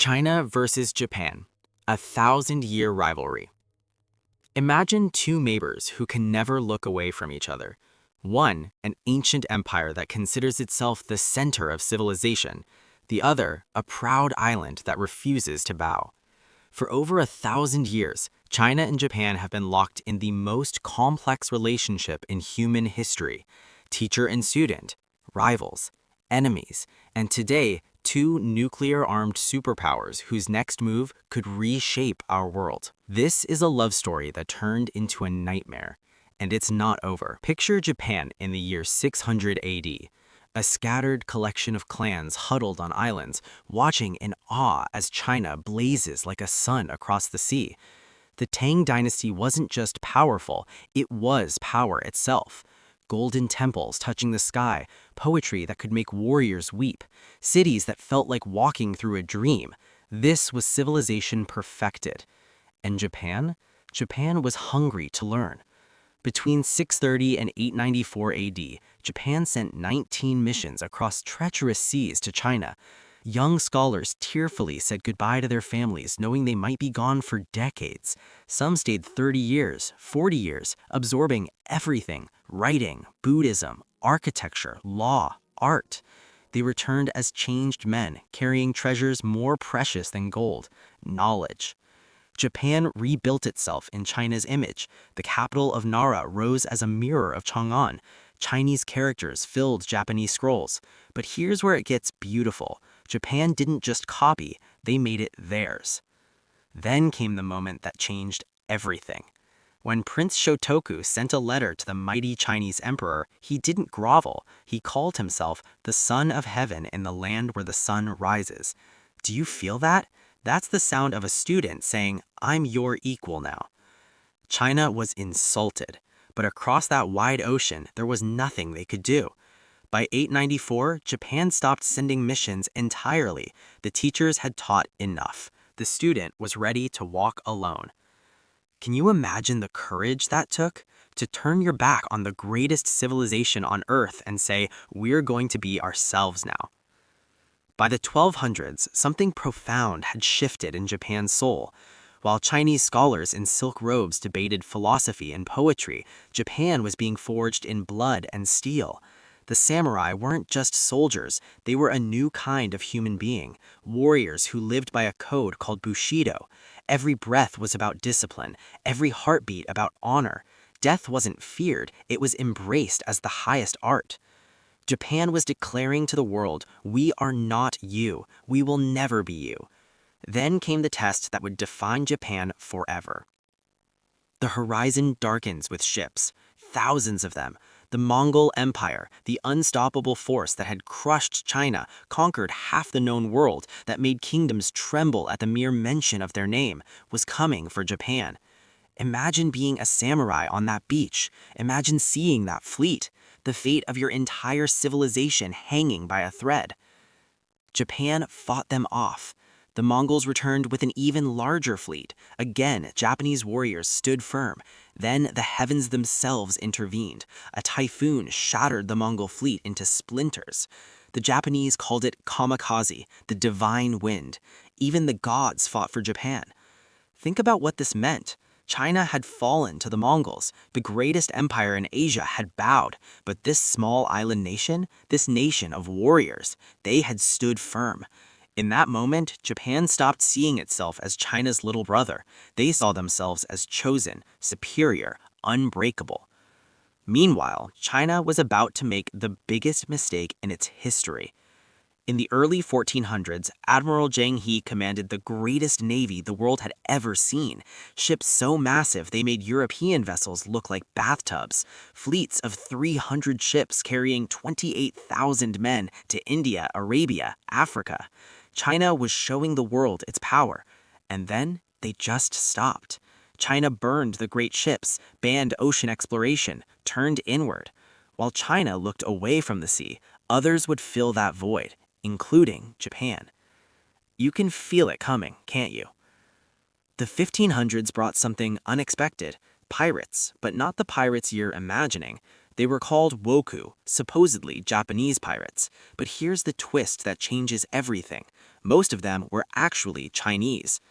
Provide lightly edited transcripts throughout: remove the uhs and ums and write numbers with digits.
China versus Japan, a thousand-year rivalry. Imagine two neighbors who can never look away from each other. One, an ancient empire that considers itself the center of civilization. The other, a proud island that refuses to bow. For over 1,000 years, China and Japan have been locked in the most complex relationship in human history. Teacher and student, rivals, enemies, and today, two nuclear-armed superpowers whose next move could reshape our world. This is a love story that turned into a nightmare, and it's not over. Picture Japan in the year 600 AD. A scattered collection of clans huddled on islands, watching in awe as China blazes like a sun across the sea. The Tang dynasty wasn't just powerful, it was power itself. Golden temples touching the sky, poetry that could make warriors weep, cities that felt like walking through a dream. This was civilization perfected. And Japan? Japan was hungry to learn. Between 630 and 894 AD, Japan sent 19 missions across treacherous seas to China. Young scholars tearfully said goodbye to their families, knowing they might be gone for decades. Some stayed 30 years, 40 years, absorbing everything: writing, Buddhism, architecture, law, art. They returned as changed men, carrying treasures more precious than gold: knowledge. Japan rebuilt itself in China's image. The capital of Nara rose as a mirror of Chang'an. Chinese characters filled Japanese scrolls. But here's where it gets beautiful. Japan didn't just copy, they made it theirs. Then came the moment that changed everything. When Prince Shotoku sent a letter to the mighty Chinese emperor, he didn't grovel. He called himself the Son of Heaven in the land where the sun rises. Do you feel that? That's the sound of a student saying, "I'm your equal now." China was insulted, but across that wide ocean, there was nothing they could do. By 894, Japan stopped sending missions entirely. The teachers had taught enough. The student was ready to walk alone. Can you imagine the courage that took? To turn your back on the greatest civilization on Earth and say, "We're going to be ourselves now." By the 1200s, something profound had shifted in Japan's soul. While Chinese scholars in silk robes debated philosophy and poetry, Japan was being forged in blood and steel. The samurai weren't just soldiers, they were a new kind of human being, warriors who lived by a code called Bushido. Every breath was about discipline, every heartbeat about honor. Death wasn't feared, it was embraced as the highest art. Japan was declaring to the world, "We are not you. We will never be you." Then came the test that would define Japan forever. The horizon darkens with ships, thousands of them. The Mongol Empire, the unstoppable force that had crushed China, conquered half the known world, that made kingdoms tremble at the mere mention of their name, was coming for Japan. Imagine being a samurai on that beach. Imagine seeing that fleet, the fate of your entire civilization hanging by a thread. Japan fought them off. The Mongols returned with an even larger fleet. Again, Japanese warriors stood firm. Then the heavens themselves intervened. A typhoon shattered the Mongol fleet into splinters. The Japanese called it kamikaze, the divine wind. Even the gods fought for Japan. Think about what this meant. China had fallen to the Mongols. The greatest empire in Asia had bowed. But this small island nation, this nation of warriors, they had stood firm. In that moment, Japan stopped seeing itself as China's little brother. They saw themselves as chosen, superior, unbreakable. Meanwhile, China was about to make the biggest mistake in its history. In the early 1400s, Admiral Zheng He commanded the greatest navy the world had ever seen. Ships so massive they made European vessels look like bathtubs. Fleets of 300 ships carrying 28,000 men to India, Arabia, Africa. China was showing the world its power. And then they just stopped. China burned the great ships, banned ocean exploration, turned inward. While China looked away from the sea, others would fill that void, including Japan. You can feel it coming, can't you? The 1500s brought something unexpected: pirates, but not the pirates you're imagining. They were called woku, supposedly Japanese pirates. But here's the twist that changes everything. Most of them were actually Chinese.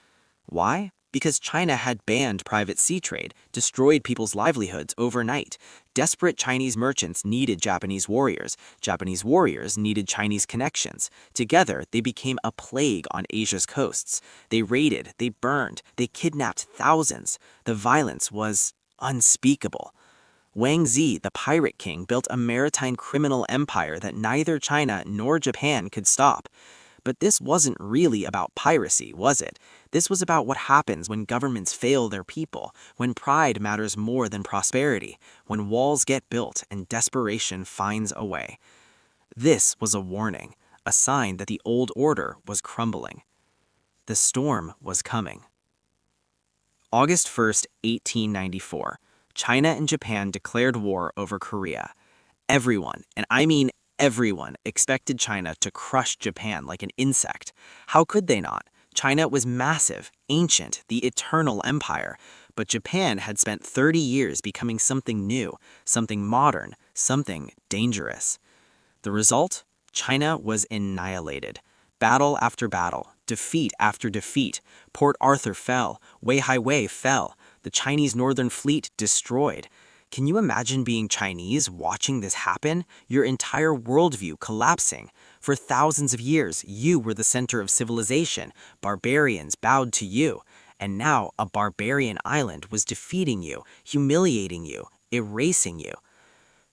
Why? Because China had banned private sea trade, destroyed people's livelihoods overnight. Desperate Chinese merchants needed Japanese warriors. Japanese warriors needed Chinese connections. Together, they became a plague on Asia's coasts. They raided, they burned, they kidnapped thousands. The violence was unspeakable. Wang Zi, the pirate king, built a maritime criminal empire that neither China nor Japan could stop. But this wasn't really about piracy, was it? This was about what happens when governments fail their people, when pride matters more than prosperity, when walls get built and desperation finds a way. This was a warning, a sign that the old order was crumbling. The storm was coming. August 1st, 1894. China and Japan declared war over Korea. Everyone, and I mean everyone, expected China to crush Japan like an insect. How could they not? China was massive, ancient, the eternal empire. But Japan had spent 30 years becoming something new, something modern, something dangerous. The result? China was annihilated. Battle after battle, defeat after defeat. Port Arthur fell, Weihai Wei fell, the Chinese Northern Fleet destroyed. Can you imagine being Chinese watching this happen? Your entire worldview collapsing. For thousands of years, you were the center of civilization. Barbarians bowed to you. And now a barbarian island was defeating you, humiliating you, erasing you.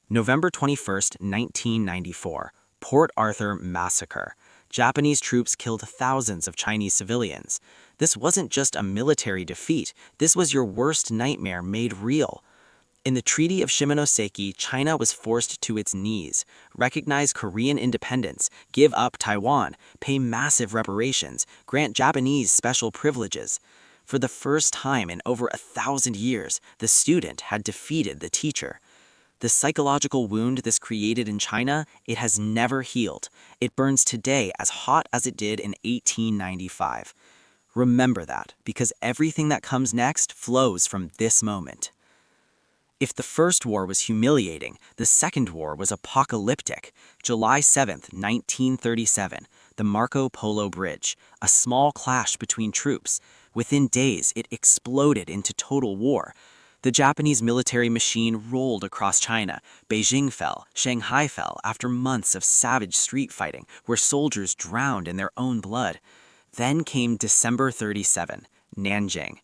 November 21st, 1994. Port Arthur Massacre. Japanese troops killed thousands of Chinese civilians. This wasn't just a military defeat. This was your worst nightmare made real. In the Treaty of Shimonoseki, China was forced to its knees, recognize Korean independence, give up Taiwan, pay massive reparations, grant Japanese special privileges. For the first time in over 1,000 years, the student had defeated the teacher. The psychological wound this created in China, it has never healed. It burns today as hot as it did in 1895. Remember that, because everything that comes next flows from this moment. If the First War was humiliating, the Second War was apocalyptic. July 7th, 1937, the Marco Polo Bridge, a small clash between troops. Within days, it exploded into total war. The Japanese military machine rolled across China. Beijing fell, Shanghai fell after months of savage street fighting where soldiers drowned in their own blood. Then came December 37, Nanjing.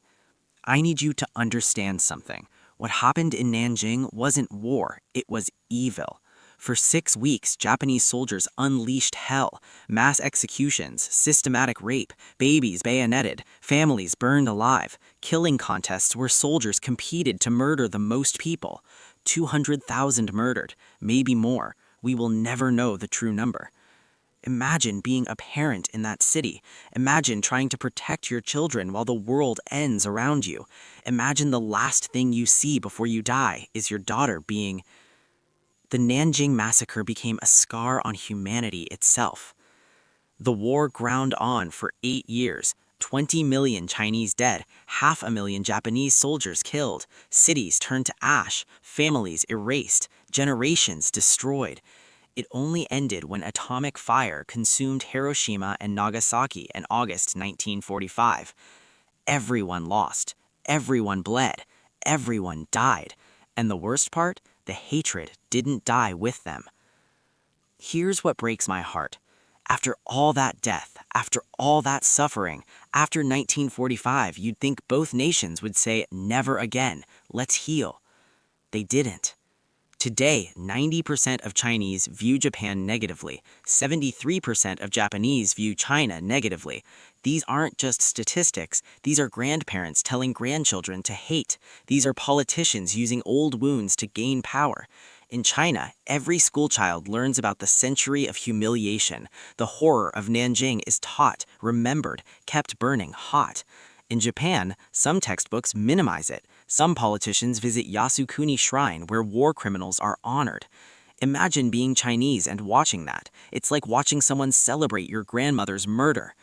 I need you to understand something. What happened in Nanjing wasn't war, it was evil. For 6 weeks, Japanese soldiers unleashed hell, mass executions, systematic rape, babies bayoneted, families burned alive, killing contests where soldiers competed to murder the most people. 200,000 murdered, maybe more. We will never know the true number. Imagine being a parent in that city. Imagine trying to protect your children while the world ends around you. Imagine the last thing you see before you die is your daughter being... The Nanjing Massacre became a scar on humanity itself. The war ground on for 8 years, 20 million Chinese dead, 500,000 Japanese soldiers killed, cities turned to ash, families erased, generations destroyed. It only ended when atomic fire consumed Hiroshima and Nagasaki in August 1945. Everyone lost, everyone bled, everyone died, and the worst part, the hatred didn't die with them. Here's what breaks my heart. After all that death, after all that suffering, after 1945, you'd think both nations would say, never again, let's heal. They didn't. Today, 90% of Chinese view Japan negatively. 73% of Japanese view China negatively. These aren't just statistics. These are grandparents telling grandchildren to hate. These are politicians using old wounds to gain power. In China, every schoolchild learns about the century of humiliation. The horror of Nanjing is taught, remembered, kept burning hot. In Japan, some textbooks minimize it. Some politicians visit Yasukuni Shrine where war criminals are honored. Imagine being Chinese and watching that. It's like watching someone celebrate your grandmother's murder.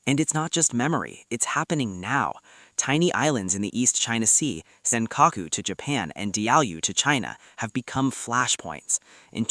And it's not just memory, it's happening now. Tiny islands in the East China Sea, Senkaku to Japan and Diaoyu to China, have become flashpoints. In